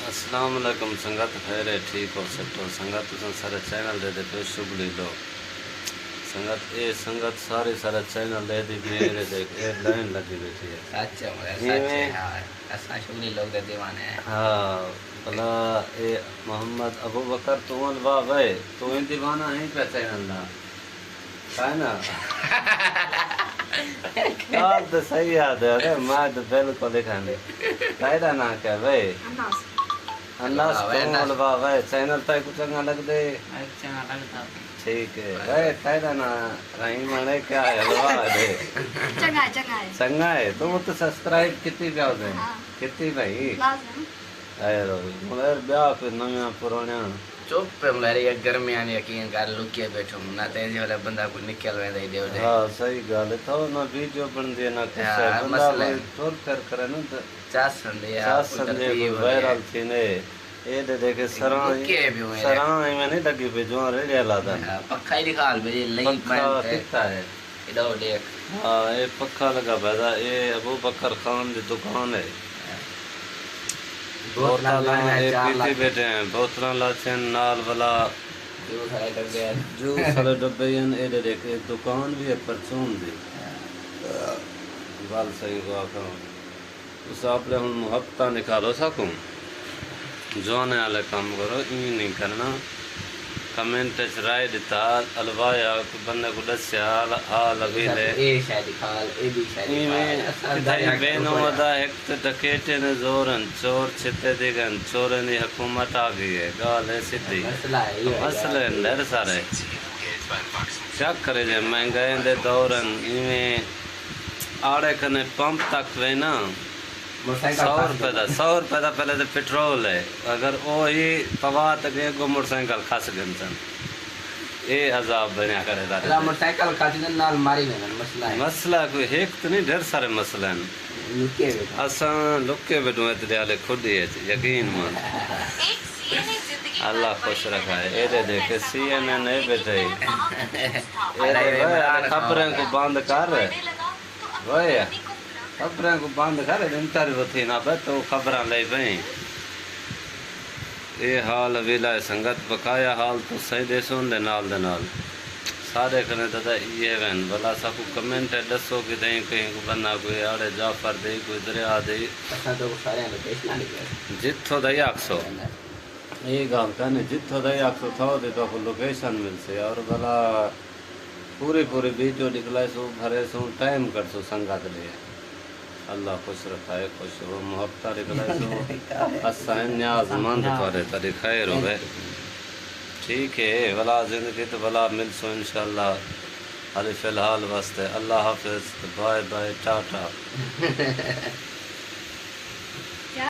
السلام علیکم سنگت خیر ٹھیک ہو سٹو سنگت تساں سارے چینل دے دے پہ شبلی لو سنگت اے سنگت سارے چینل دے دی میرے دیکھ اے لائن لگی بیٹھی ہے سچ ہے سچ ہے ہاں اساں شبلی لوگ دے دیوانے ہیں ہاں بلا اے محمد ابو بکر تو ان واہ وے تو ان دیوانہ ہیں پہ چینل دا ہے نا یاد تو صحیح یاد ہے ارے میں تو بالکل لکھانے قائدہ نہ کہ بھائی اناس کمول واہ وے چینل تائی کو چنگا لگ دے چنگا لگتا ٹھیک ہے بھائی قائدہ نہ رحیم آنے کیا ہے لوا دے چنگا ہے تو وہ تو سبسکرائب کتنی پہ ہو دیں کتنی بھائی اے رو مگر بیاہ پہ نمیاں پرونیاں چپ پہ میری ایک گرمیاں یقین کر لکے بیٹھو نہ تیزی والے بندہ کو نکل وے دے دے ہاں صحیح گل ہے تو نہ ویڈیو بن دی نہ کچھ ہے بندہ کوئی ٹور پھر کرے نا تو چاسن دے چاسن دے وائرل تھی نے اے دے دیکھے سراں ہی میں نہیں لگی پہ جو ریڈیا لادا پکھا ہی دکھال بھئی لئی پکھا کتا ہے ادھو دیکھ ہاں اے پکھا لگا بیدا اے ابو بکر خان دی دکان ہے بوتلاں اے پیتی بیٹھے ہیں بوتلاں لاچھیں نال والا جوس والے ڈبے اے دے دیکھے دکان بھی ہے پرچون دی گل صحیح کو آکھاں اس آپ لے ہن ہفتہ نکالو سکوں جوانے والے کام کرو این نہیں کرنا کمنٹ چ رائے دیتا الوایا بندے کو دسیا آ لگی لے اے شاید کھال اے بھی شاید کھال بے نودا ایک ڈکیٹے نے زورن چور چھتے دیگن چورن دی حکومت آ گئی ہے گال ہے سیدھی مسئلے ڈر سارے کیا کرے جے مہنگائی دے دورن ایویں آڑے کنے پمپ تک وے نا 100 روپے دا پہلے تو پیٹرول ہے اگر وہی پوا تک گو موٹر سائیکل کھس گن سن اے عذاب بنیا کرے دا موٹر سائیکل کھس نال ماری وین مسئلہ ہے مسئلہ کوئی ایک تو نہیں ڈھیر سارے مسئلے ہیں اساں لکے بیٹھو تے والے خود ہی یقین مان اللہ خوش رکھا ہے اے دے دیکھ سی این این اے بیٹھے اے دے خبریں کو بند کر وے خبریں کو بند کر انٹرویو تھی نا بے تو خبراں لے پئیں اے حال ویلا سنگت بقایا حال تو صحیح دے سون دے نال سارے کنے دادا یہ وین بلا سا کو کمنٹ دسو کہ دیں کہیں کو بنا کوئی آڑے جعفر دے کوئی دریا دے جتھو دے آکسو یہ گال کہنے جتھو دے آکسو تھو دے تو کو لوکیشن مل سے اور بلا پوری ویڈیو نکلائے سو بھرے سو ٹائم کر سو سنگت لے اللہ خوش رکھائے خوش ہو محبتہ نکلائے سو اسائن نیاز مند پارے تاری خیر ہو گئے ٹھیک ہے بلا زندگی تو بلا مل سو انشاءاللہ ابھی فی الحال واسطے اللہ حافظ بائے بائے ٹاٹا